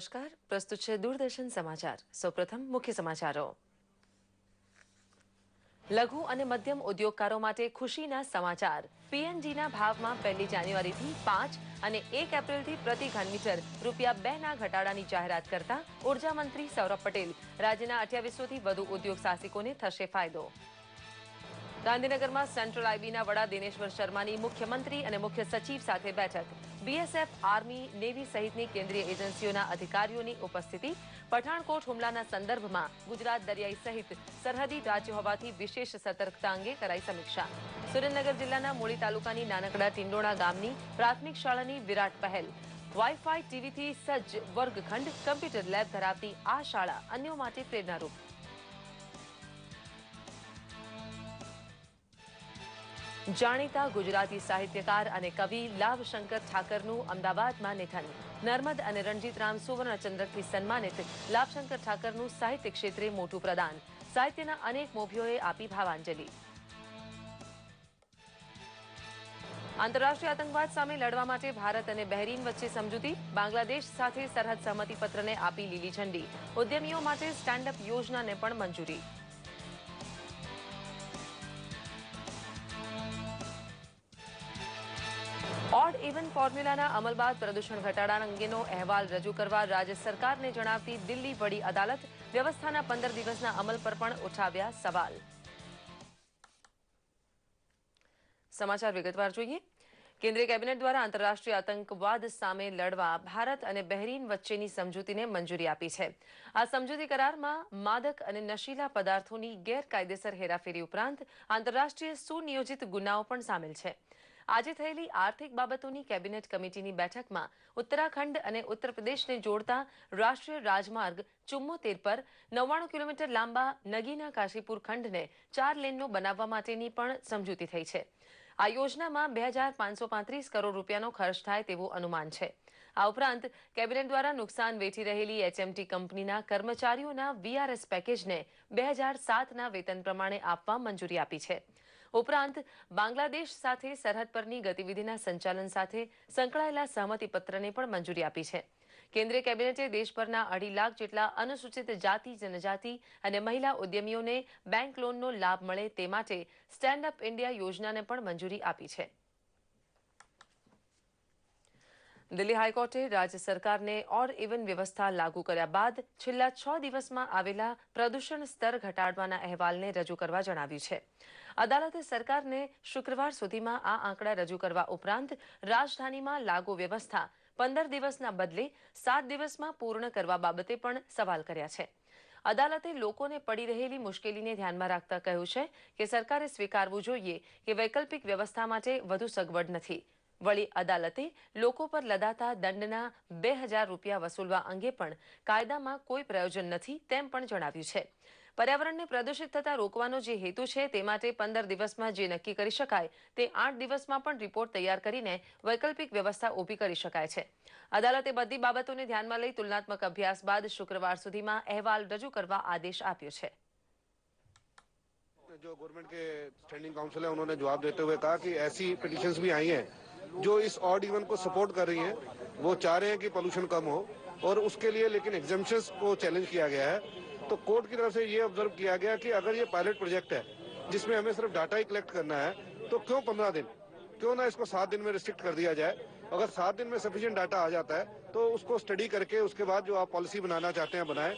નમસ્કાર, પ્રસ્તુત છે દૂરદર્શન સમાચાર. સૌપ્રથમ મુખ્ય સમાચારો. લઘુ અને મધ્યમ ઉદ્યોગકારો માટે ખુશીના સમાચાર. પીએનજીના ભાવમાં 1 જાન્યુઆરીથી 5 અને 1 એપ્રિલથી પ્રતિ ઘનમીટર ₹2ના ઘટાડાની જાહેરાત કરતા ઉર્જા મંત્રી સૌરભ પટેલ. રાજ્યના 2800થી વધુ ઉદ્યોગ સાહસિકોને થશે ફાયદો. ગાંધીનગરમાં સેન્ટ્રલ આઈબીના વડા દિનેશ્વર શર્માની મુખ્યમંત્રી અને મુખ્ય સચિવ સાથે બેઠક. બીએસએફ, આર્મી, નેવી સહિતની કેન્દ્રીય એજન્સીઓના અધિકારીઓની ઉપસ્થિતિ. પઠાણકોટ હુમલાના સંદર્ભમાં ગુજરાત દરિયાઈ સહિત સરહદી રાજ્ય હોવાથી વિશેષ સતર્કતા અંગે કરાઈ સમીક્ષા. સુરેન્દ્રનગર જિલ્લાના મૂળી તાલુકાની નાનકડા ટિંડોણા ગામની પ્રાથમિક શાળાની વિરાટ પહેલ. વાઈફાઈ, ટીવીથી સજ્જ વર્ગખંડ, કમ્પ્યુટર લેબ ધરાવતી આ શાળા અન્યો માટે પ્રેરણારૂપ. જાણીતા ગુજરાતી સાહિત્યકાર અને કવિ લાભશંકર ઠાકરનું અમદાવાદમાં નિધન. નર્મદ અને રણજીતરામ સુવર્ણચંદ્રકથી સન્માનિત લાભશંકર ઠાકરનું સાહિત્ય ક્ષેત્રે મોટું પ્રદાન. સાહિત્યના અનેક મોભીઓએ આપી ભાવાંજલિ. આંતરરાષ્ટ્રીય આતંકવાદ સામે લડવા માટે ભારત અને બહેરીન વચ્ચે સમજૂતી. બાંગ્લાદેશ સાથે સરહદ સહમતિપત્રને આપી લીલી ઝંડી. ઉદ્યમીઓ માટે સ્ટેન્ડઅપ યોજનાને પણ મંજૂરી. ઓડ ઇવન ફોર્મ્યુલાના અમલ બાદ પ્રદૂષણ ઘટાડા અંગેનો અહેવાલ રજૂ કરવા રાજ્ય સરકારને જણાવતી દિલ્હી વડી અદાલત. વ્યવસ્થાના 15 દિવસના અમલ પર પણ ઉઠાવ્યા સવાલ. સમાચાર વિગતવાર જોઈએ. કેન્દ્રીય કેબિનેટ દ્વારા આંતરરાષ્ટ્રીય આતંકવાદ સામે લડવા ભારત અને બહેરીન વચ્ચેની સમજૂતીને મંજૂરી આપી છે. આ સમજૂતી કરારમાં માદક અને નશીલા પદાર્થોની ગેરકાયદેસર હેરાફેરી ઉપરાંત આંતરરાષ્ટ્રીય સુનિયોજિત ગુનાઓ પણ સામેલ છે. આજે થયેલી આર્થિક બાબતોની કેબિનેટ કમિટીની બેઠકમાં ઉત્તરાખંડ અને ઉત્તર પ્રદેશને જોડતા રાષ્ટ્રીય રાજમાર્ગ 74 પર 99 કિલોમીટર લાંબા નગીના કાશીપુર ખંડને 4 લેનનો બનાવવા માટેની પણ સમજૂતી થઈ છે. આ યોજનામાં 2535 કરોડ રૂપિયાનો ખર્ચ થાય તેવું અનુમાન છે. આ ઉપરાંત કેબિનેટ દ્વારા નુકસાન વેઠી રહેલી એચએમટી કંપનીના કર્મચારીઓના વીઆરએસ પેકેજને 2007ના વેતન પ્રમાણે આપવા મંજૂરી આપી છે. ઉપરાંત બાંગ્લાદેશ સાથે સરહદ પરની ગતિવિધિના સંચાલન સાથે સંકળાયેલા સહમતિપત્રને પણ મંજૂરી આપી છે. કેન્દ્રીય કેબિનેટે દેશભરના 2.5 લાખ જેટલા અનુસૂચિત જાતિ, જનજાતિ અને મહિલા ઉદ્યમીઓને બેંક લોનનો લાભ મળે તે માટે સ્ટેન્ડ અપ ઇન્ડિયા યોજનાને પણ મંજૂરી આપી છે. દિલ્હી હાઈકોર્ટે રાજ્ય સરકારને ઓડ ઇવન વ્યવસ્થા લાગુ કર્યા બાદ છેલ્લા 6 દિવસમાં આવેલા પ્રદૂષણ સ્તર ઘટાડવાના અહેવાલને રજૂ કરવા જણાવ્યું છે. અદાલતે સરકારને શુક્રવાર સુધીમાં આ આંકડા રજૂ કરવા ઉપરાંત રાજધાનીમાં લાગુ વ્યવસ્થા 15 દિવસના બદલે 7 દિવસમાં પૂર્ણ કરવા બાબતે પણ સવાલ કર્યા છે. અદાલતે લોકોને પડી રહેલી મુશ્કેલીને ધ્યાનમાં રાખતા કહ્યું છે કે સરકારે સ્વીકારવું જોઈએ કે વૈકલ્પિક વ્યવસ્થા માટે વધુ સગવડ નથી. વળી અદાલતે લોકો પર લદાતા દંડના 2000 રૂપિયા વસૂલવા અંગે પણ કાયદામાં કોઈ પ્રયોજન નથી તેમ પણ જણાવ્યું છે. પર્યાવરણને પ્રદૂષિત થતા રોકવાનો જે હેતુ છે તે માટે 15 દિવસમાં જે નક્કી કરી શકાય તે 8 દિવસમાં પણ રિપોર્ટ તૈયાર કરીને વૈકલ્પિક વ્યવસ્થા ઊભી કરી શકાય છે. અદાલતે બધી બાબતોને ધ્યાનમાં લઈ તુલનાત્મક અભ્યાસ બાદ શુક્રવાર સુધીમાં અહેવાલ રજૂ કરવા આદેશ આપ્યો છે. जो गवर्नमेंट के स्टैंडिंग काउंसिल है उन्होंने जवाब देते हुए कहा कि ऐसी पिटिशंस भी आई हैं जो इस ऑड इवन को सपोर्ट कर रही हैं. वो चाह रहे हैं कि पोल्यूशन कम हो और उसके लिए लेकिन एग्जाम्पशंस को चैलेंज किया गया है. तो कोर्ट की तरफ से ये ऑब्जर्व किया गया कि अगर ये पायलट प्रोजेक्ट है जिसमें हमें सिर्फ डाटा ही कलेक्ट करना है तो क्यों 15 दिन, क्यों ना इसको 7 दिन में रिस्ट्रिक्ट कर दिया जाए. अगर 7 दिन में सफिशिएंट डाटा आ जाता है तो उसको स्टडी करके उसके बाद जो आप पॉलिसी बनाना चाहते हैं बनाएं.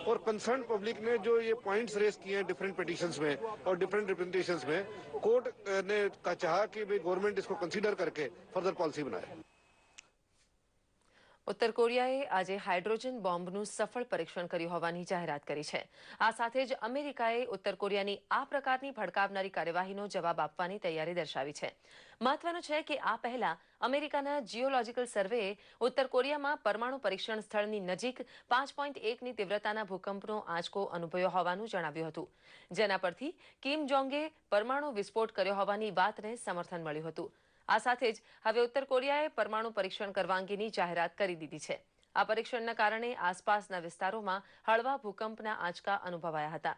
और कंसर्न पब्लिक ने जो ये पॉइंट्स रेस किए हैं डिफरेंट पिटिशंस में और डिफरेंट रिप्रेजेंटेशंस में, कोर्ट ने का चाहा कि भाई गवर्नमेंट इसको कंसीडर करके फर्दर पॉलिसी बनाए. ઉત્તર કોરિયાએ આજે હાઇડ્રોજન બોમ્બનું સફળ પરીક્ષણ કર્યું હોવાની જાહેરાત કરી છે. આ સાથે જ અમેરિકાએ ઉત્તર કોરિયાની આ પ્રકારની ભડકાવનારી કાર્યવાહીનો જવાબ આપવાની તૈયારી દર્શાવી છે. મહત્વનું છે કે આ પહેલા અમેરિકાના જીઓલોજીકલ સર્વેએ ઉત્તર કોરિયામાં પરમાણુ પરીક્ષણ સ્થળની નજીક 5.1ની તીવ્રતાના ભૂકંપનો આંચકો અનુભવ્યો હોવાનું જણાવ્યું હતું. જેના પરથી કિમ જોંગે પરમાણુ વિસ્ફોટ કર્યો હોવાની વાતને સમર્થન મળ્યું હતું. આ સાથે જ હવે ઉત્તર કોરિયાએ પરમાણુ પરીક્ષણ કરવા અંગેની જાહેરાત કરી દીધી છે. આ પરીક્ષણના કારણે આસપાસના વિસ્તારોમાં હળવા ભૂકંપના આંચકા અનુભવાયા હતા.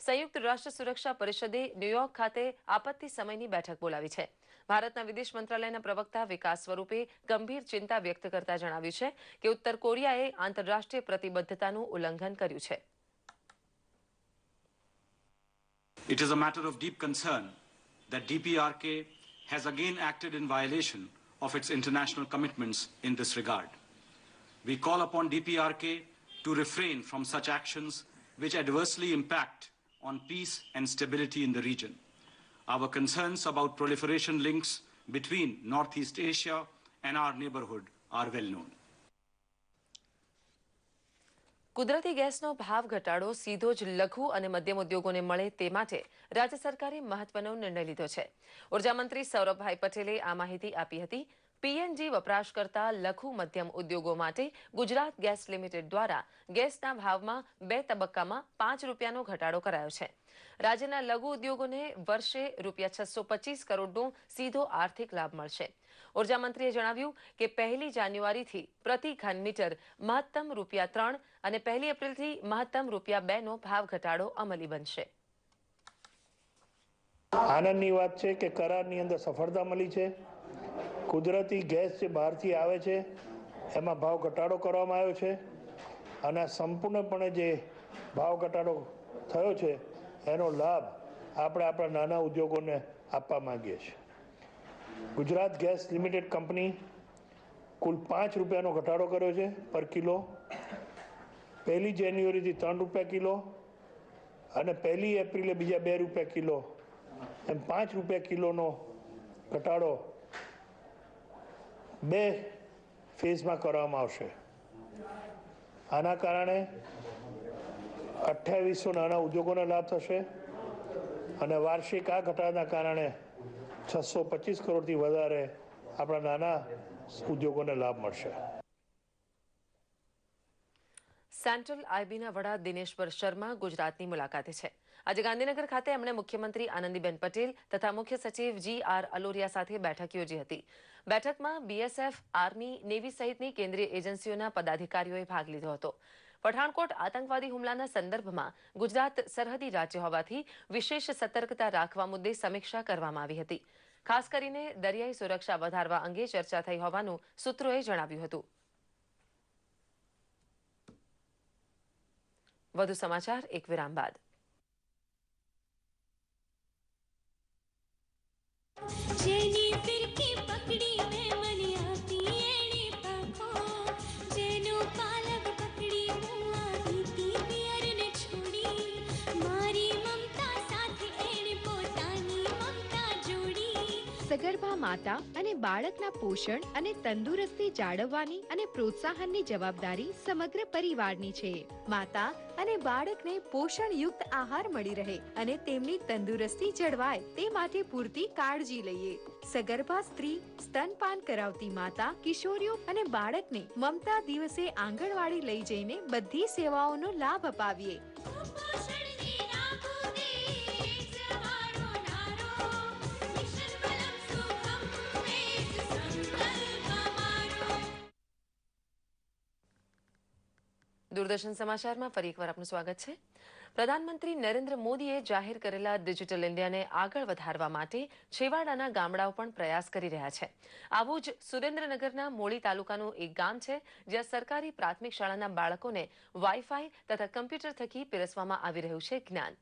સંયુક્ત રાષ્ટ્ર સુરક્ષા પરિષદે ન્યુયોર્ક ખાતે આપત્તિ સમયની બેઠક બોલાવી છે. ભારતના વિદેશ મંત્રાલયના પ્રવક્તા વિકાસ સ્વરૂપે ગંભીર ચિંતા વ્યક્ત કરતા જણાવ્યું છે કે ઉત્તર કોરિયાએ આંતરરાષ્ટ્રીય પ્રતિબદ્ધતાનું ઉલ્લંઘન કર્યું છે. It is a matter of deep concern that DPRK has again acted in violation of its international commitments in this regard. We call upon DPRK to refrain from such actions which adversely impact on peace and stability in the region. Our concerns about proliferation links between Northeast Asia and our neighborhood are well known. કુદરતી ગેસનો ભાવ ઘટાડો સીધો જ લઘુ અને મધ્યમ ઉદ્યોગોને મળે તે માટે રાજ્ય સરકારે મહત્વનો નિર્ણય લીધો છે. ઉર્જા મંત્રી સૌરભભાઈ પટેલે આ માહિતી આપી હતી. પીએનજી વપરાશ કરતા લઘુ મધ્યમ ઉદ્યોગો માટે ગુજરાત ગેસ લિમિટેડ દ્વારા ગેસના ભાવમાં 2 તબક્કામાં ₹5નો ઘટાડો કરાયો છે. રાજ્યના લઘુ ઉદ્યોગોને વર્ષે ₹625 કરોડનો સીધો આર્થિક લાભ મળશે. ઉર્જા મંત્રીએ જણાવ્યું કે 1 જાન્યુઆરીથી પ્રતિ ઘન મીટર મહત્તમ ₹3 અને 1 એપ્રિલથી મહત્તમ ₹2નો ભાવ ઘટાડો અમલી બનશે. આનંદની વાત છે કે કરારની અંદર સફળતા મળી છે. કુદરતી ગેસ જે બહારથી આવે છે એમાં ભાવ ઘટાડો કરવામાં આવ્યો છે અને સંપૂર્ણપણે જે ભાવ ઘટાડો થયો છે એનો લાભ આપણે આપણા નાના ઉદ્યોગોને આપવા માંગીએ છીએ. ગુજરાત ગેસ લિમિટેડ કંપની કુલ ₹5નો ઘટાડો કર્યો છે પર કિલો. 1 જાન્યુઆરીથી ₹3 કિલો અને 1 એપ્રિલે બીજા ₹2 કિલો, એમ ₹5 કિલોનો ઘટાડો 2 ફેઝમાં કરવામાં આવશે. આના કારણે 2800 નાના ઉદ્યોગોને લાભ થશે અને વાર્ષિક આ ઘટાડાના કારણે 625 કરોડથી વધારે આપણા નાના ઉદ્યોગોને લાભ મળશે. સેન્ટ્રલ આઈબીના વડા દિનેશ્વર શર્મા ગુજરાતની મુલાકાતે છે. આજે ગાંધીનગર ખાતે એમણે મુખ્યમંત્રી આનંદીબેન પટેલ તથા મુખ્ય સચિવ GR અલોરિયા સાથે બેઠક યોજી હતી. બેઠકમાં BSF, આર્મી, નેવી સહિતની કેન્દ્રીય એજન્સીઓના પદાધિકારીઓએ ભાગ લીધો હતો. પઠાણકોટ આતંકવાદી હુમલાના સંદર્ભમાં ગુજરાત સરહદી રાજ્ય હોવાથી વિશેષ સતર્કતા રાખવા મુદ્દે સમીક્ષા કરવામાં આવી હતી. ખાસ કરીને દરિયાઈ સુરક્ષા વધારવા અંગે ચર્ચા થઈ હોવાનું સૂત્રોએ જણાવ્યું હતું. વધુ સમાચાર એક વિરામ બાદ. સગર્ભા માતા અને બાળકના પોષણ અને તંદુરસ્તી જાળવવાની અને પ્રોત્સાહનની જવાબદારી સમગ્ર પરિવારની છે. માતા અને બાળકને પોષણયુક્ત આહાર મળી રહે અને તેમની તંદુરસ્તી જળવાય તે માટે પૂરતી કાળજી લઈએ. સગર્ભા સ્ત્રી, સ્તનપાન કરાવતી માતા, કિશોરીઓ અને બાળકને મમતા દિવસે આંગણવાડી લઈ જઈને બધી સેવાઓનો લાભ અપાવીએ. દૂરદર્શન સમાચારમાં ફરી એકવાર આપનું સ્વાગત છે. પ્રધાનમંત્રી નરેન્દ્ર મોદીએ જાહેર કરેલા ડિજિટલ ઇન્ડિયાને આગળ વધારવા માટે છેવાડાના ગામડાઓ પણ પ્રયાસ કરી રહ્યા છે. આવું જ સુરેન્દ્રનગરના મોળી તાલુકાનું એક ગામ છે જ્યાં સરકારી પ્રાથમિક શાળાના બાળકોને વાઈફાઈ તથા કમ્પ્યુટર થકી પીરસવામાં આવી રહ્યું છે જ્ઞાન.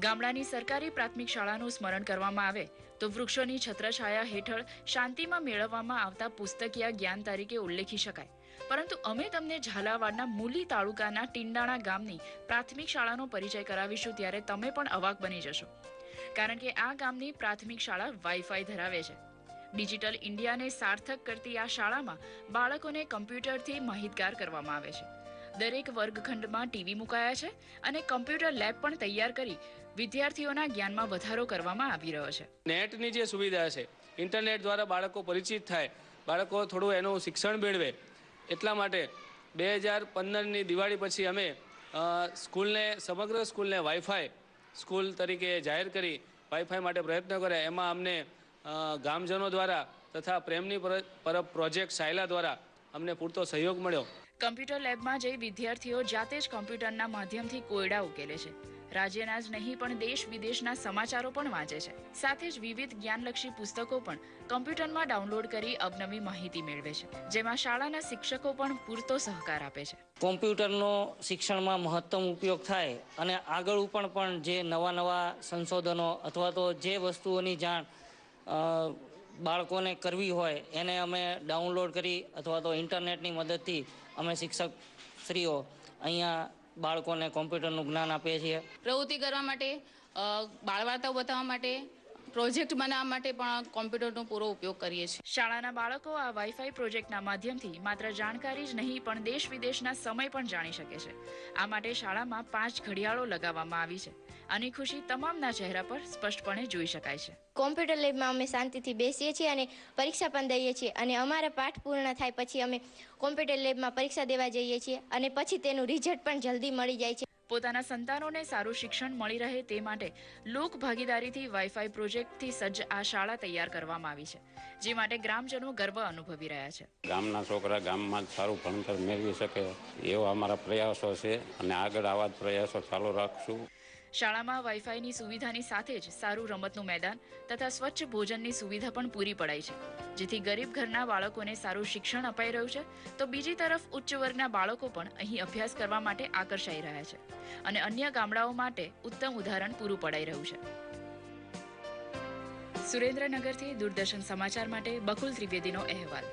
ગામડાની સરકારી પ્રાથમિક શાળાનું સ્મરણ કરવામાં આવે તો વૃક્ષોની છત્રછાયા હેઠળ શાંતિમાં મેળવવામાં આવતા પુસ્તકીય જ્ઞાન તરીકે ઉલ્લેખી શકાય. પરંતુ અમે તમને ઝાલાવાડના મૂલી તાલુકાના ટીંડાણા ગામની પ્રાથમિક શાળાનો પરિચય કરાવીશું ત્યારે તમે પણ અવાક બની જશો. કારણ કે આ ગામની પ્રાથમિક શાળા વાઈફાઈ ધરાવે છે. ડિજિટલ ઇન્ડિયાને સાર્થક કરતી આ શાળામાં બાળકોને કમ્પ્યુટરથી માહિતગાર કરવામાં આવે છે. દરેક વર્ગખંડમાં ટીવી મુકાયા છે અને કમ્પ્યુટર લેબ પણ તૈયાર કરી વિદ્યાર્થીઓના જ્ઞાનમાં વધારો કરવામાં આવી રહ્યો છે. નેટની જે સુવિધા છે, ઇન્ટરનેટ દ્વારા બાળકો પરિચિત થાય, બાળકો થોડું એનું શિક્ષણ મેળવે, એટલા માટે 2015ની દિવાળી પછી અમે સમગ્ર સ્કૂલને વાઈફાઈ સ્કૂલ તરીકે જાહેર કરી વાઈફાઈ માટે પ્રયત્ન કર્યા. એમાં અમને ગામજનો દ્વારા તથા પ્રેમની પરબ પ્રોજેક્ટ સાયલા દ્વારા અમને પૂરતો સહયોગ મળ્યો. કમ્પ્યુટર લેબમાં જઈ વિદ્યાર્થીઓ જાતે જ કમ્પ્યુટરના માધ્યમથી કોયડા ઉકેલે છે. રાજ્યના જ નહીં પણ દેશ વિદેશના સમાચારો પણ વાંચે છે. સાથે જ વિવિધ જ્ઞાનલક્ષી પુસ્તકો પણ કમ્પ્યુટરમાં ડાઉનલોડ કરી અવનવી માહિતી મેળવે છે, જેમાં શાળાના શિક્ષકો પણ પૂરતો સહકાર આપે છે. કોમ્પ્યુટરનો શિક્ષણમાં મહત્તમ ઉપયોગ થાય અને આગળ પણ જે નવા સંશોધનો અથવા તો જે વસ્તુઓની જાણ બાળકોને કરવી હોય એને અમે ડાઉનલોડ કરી અથવા તો ઇન્ટરનેટની મદદથી અમે શિક્ષકશ્રીઓ અહીંયા બાળકોને કોમ્પ્યુટરનું જ્ઞાન આપીએ છીએ. પ્રવૃત્તિ કરવા માટે, બાળવાર્તાઓ બતાવવા માટે, પ્રોજેક્ટ બનાવવા માટે પણ કોમ્પ્યુટરનો પૂરો ઉપયોગ કરીએ છીએ. શાળાના બાળકો આ વાઈફાઈ પ્રોજેક્ટના માધ્યમથી માત્ર જાણકારી જ નહીં પણ દેશ વિદેશના સમય પણ જાણી શકે છે. આ માટે શાળામાં 5 ઘડિયાળો લગાવવામાં આવી છે. આની ખુશી તમામના ચહેરા પર સ્પષ્ટપણે જોઈ શકાય છે. કોમ્પ્યુટર લેબમાં અમે શાંતિથી બેસીએ છીએ અને પરીક્ષા પણ દઈએ છીએ અને અમારા પાઠ પૂર્ણ થાય પછી અમે કોમ્પ્યુટર લેબમાં પરીક્ષા દેવા જઈએ છીએ અને પછી તેનું રિઝલ્ટ પણ જલ્દી મળી જાય છે. પોતાના સંતાનોને સારું શિક્ષણ મળી રહે તે માટે લોક ભાગીદારીથી વાઈફાઈ પ્રોજેક્ટથી સજ્જ આ શાળા તૈયાર કરવામાં આવી છે, જે માટે ગ્રામજનો ગર્વ અનુભવી રહ્યા છે. ગામના છોકરા ગામમાં જ સારું ભણતર મેળવી શકે એવા અમારા પ્રયાસો છે અને આગળ આવા જ પ્રયાસો ચાલુ રાખશું. શાળામાં વાઈફાઈની સુવિધાની સાથે જ સારું રમતનું મેદાન તથા સ્વચ્છ ભોજનની સુવિધા પણ પૂરી પડાઈ છે, જેથી ગરીબ ઘરના બાળકોને સારું શિક્ષણ અપાઈ રહ્યું છે. તો બીજી તરફ ઉચ્ચ વર્ગના બાળકો પણ અહીં અભ્યાસ કરવા માટે આકર્ષાઈ રહ્યા છે અને અન્ય ગામડાઓ માટે ઉત્તમ ઉદાહરણ પૂરું પડાઈ રહ્યું છે. સુરેન્દ્રનગરથી દૂરદર્શન સમાચાર માટે બકુલ ત્રિવેદીનો અહેવાલ.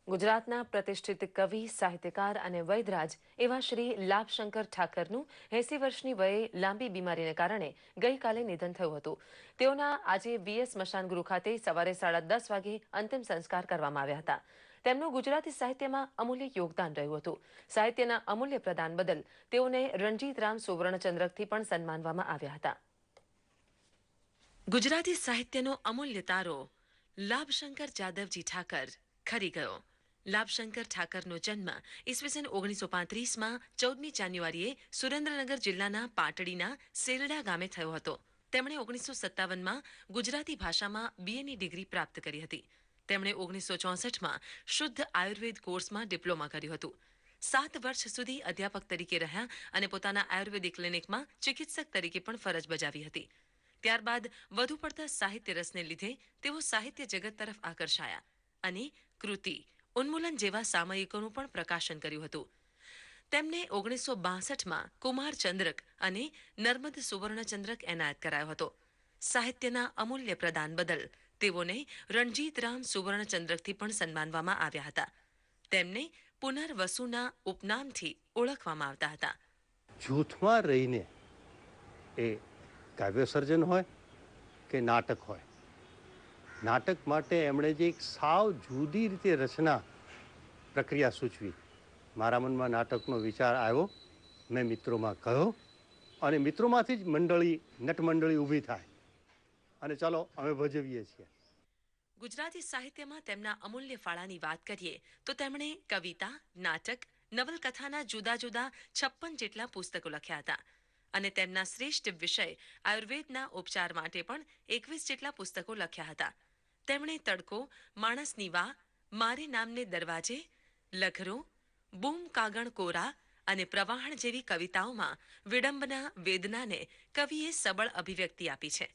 ગુજરાતના પ્રતિષ્ઠિત કવિ, સાહિત્યકાર અને વૈદરાજ એવા શ્રી લાભશંકર ઠાકરનું 80 વર્ષની વયે લાંબી બીમારીને કારણે ગઈકાલે નિધન થયું હતું. તેઓના આજે વીએસ સ્મશાન ગૃહ ખાતે સવારે 10:30 વાગે અંતિમ સંસ્કાર કરવામાં આવ્યા હતા. તેમનું ગુજરાતી સાહિત્યમાં અમૂલ્ય યોગદાન રહ્યું હતું. સાહિત્યના અમૂલ્ય પ્રદાન બદલ તેઓને રણજીતરામ સુવર્ણચંદ્રકથી પણ સન્માનવામાં આવ્યા હતા. ગુજરાતી સાહિત્યનો અમૂલ્ય તારો લાભશંકર જાદવજી ઠાકર ખરી ગયો. લાભશંકર ઠાકરનો જન્મ ઈસવીસન 1935માં 14મી જાન્યુઆરીએ સુરેન્દ્રનગર જિલ્લાના પાટડીના સેલડા ગામે થયો હતો. તેમણે 1957માં ગુજરાતી ભાષામાં BAની ડિગ્રી પ્રાપ્ત કરી હતી. તેમણે 1964માં શુદ્ધ આયુર્વેદ કોર્સમાં ડિપ્લોમા કર્યું હતું. 7 વર્ષ સુધી અધ્યાપક તરીકે રહ્યા અને પોતાના આયુર્વેદિક ક્લિનિકમાં ચિકિત્સક તરીકે પણ ફરજ બજાવી હતી. ત્યારબાદ વધુ પડતા સાહિત્ય રસને લીધે તેઓ સાહિત્ય જગત તરફ આકર્ષાયા અને કૃતિ, ઉન્મૂલન જેવા સામયિકોનું પણ પ્રકાશન કર્યું હતું. તેમને 1962માં કુમારચંદ્રક અને નર્મદ સુવર્ણચંદ્રક એનાયત કરાયો હતો. સાહિત્યના અમૂલ્ય પ્રદાન બદલ તેઓને રણજીતરામ સુવર્ણચંદ્રકથી પણ સન્માનવામાં આવ્યા હતા. તેમને પુનર્વસુના ઉપનામથી ઓળખવામાં આવતા હતા. જૂથમાં રહીને એ કાવ્ય સર્જન હોય કે નાટક હોય, નાટક માટે એમણે જે એક સાવ જુદી રીતે રચના પ્રક્રિયા સૂચવી. મારા મનમાં નાટકનો વિચાર આવ્યો, મેં મિત્રોમાં કહ્યો અને મિત્રોમાંથી જ નટમંડળી ઊભી થાય અને ચાલો અમે ભજવીએ છીએ. ગુજરાતી સાહિત્યમાં તેમના અમૂલ્ય ફાળાની વાત કરીએ તો તેમણે કવિતા, નાટક, નવલકથાના જુદા જુદા 56 જેટલા પુસ્તકો લખ્યા હતા અને તેમના શ્રેષ્ઠ વિષય આયુર્વેદના ઉપચાર માટે પણ 21 જેટલા પુસ્તકો લખ્યા હતા. તેમણે તડકો, માણસની વા, મારે નામને દરવાજે, લખરો, બૂમ કાગણ કોરા અને પ્રવાહણ જેવી કવિતાઓમાં વિડંબના, વેદનાને કવિએ સબળ અભિવ્યક્તિ આપી છે.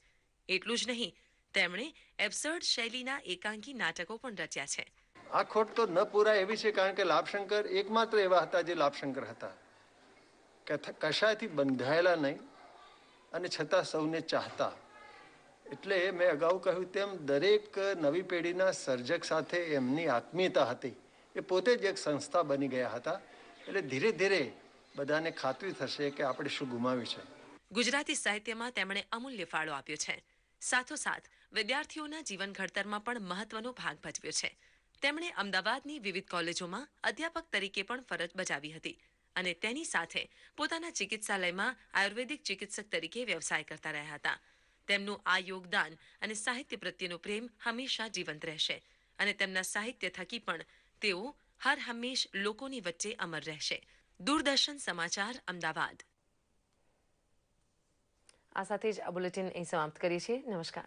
એટલું જ નહીં, તેમણે એબ્સર્ડ શૈલીના એકાંકી નાટકો પણ રચ્યા છે. આ ખોટ તો ન પૂરાય એવી છે, કારણ કે લાભશંકર એકમાત્ર એવા હતા જે લાભશંકર હતા કે કશાયથી બંધાયેલા નહીં અને છતાં સૌને ચાહતા. એટલે મેં અગાઉ કહ્યું તેમ દરેક નવી પેઢીના સર્જક સાથે એમની આત્મીયતા હતી. એ પોતે જ એક સંસ્થા બની ગયા હતા. એટલે ધીરે ધીરે બધાને ખાતરી થશે કે આપણે શું ગુમાવ્યું છે. ગુજરાતી સાહિત્યમાં તેમણે અમૂલ્ય ફાળો આપ્યો છે. સાથોસાથ વિદ્યાર્થીઓના જીવન ઘડતરમાં પણ મહત્વનો ભાગ ભજવ્યો છે. તેમણે અમદાવાદની વિવિધ કોલેજોમાં અધ્યાપક તરીકે પણ ફરજ બજાવી હતી અને તેની સાથે પોતાના ચિકિત્સાલયમાં આયુર્વેદિક ચિકિત્સક તરીકે વ્યવસાય કરતા રહ્યા હતા. તેમનું આ યોગદાન અને સાહિત્ય પ્રત્યેનો પ્રેમ હંમેશા જીવંત રહેશે અને તેમના સાહિત્ય થકી પણ તેઓ હર હંમેશ લોકોની વચ્ચે અમર રહેશે. દૂરદર્શન સમાચાર, અમદાવાદ. આ સાથે જ આ બુલેટિન અહીં સમાપ્ત કરીએ છીએ. નમસ્કાર.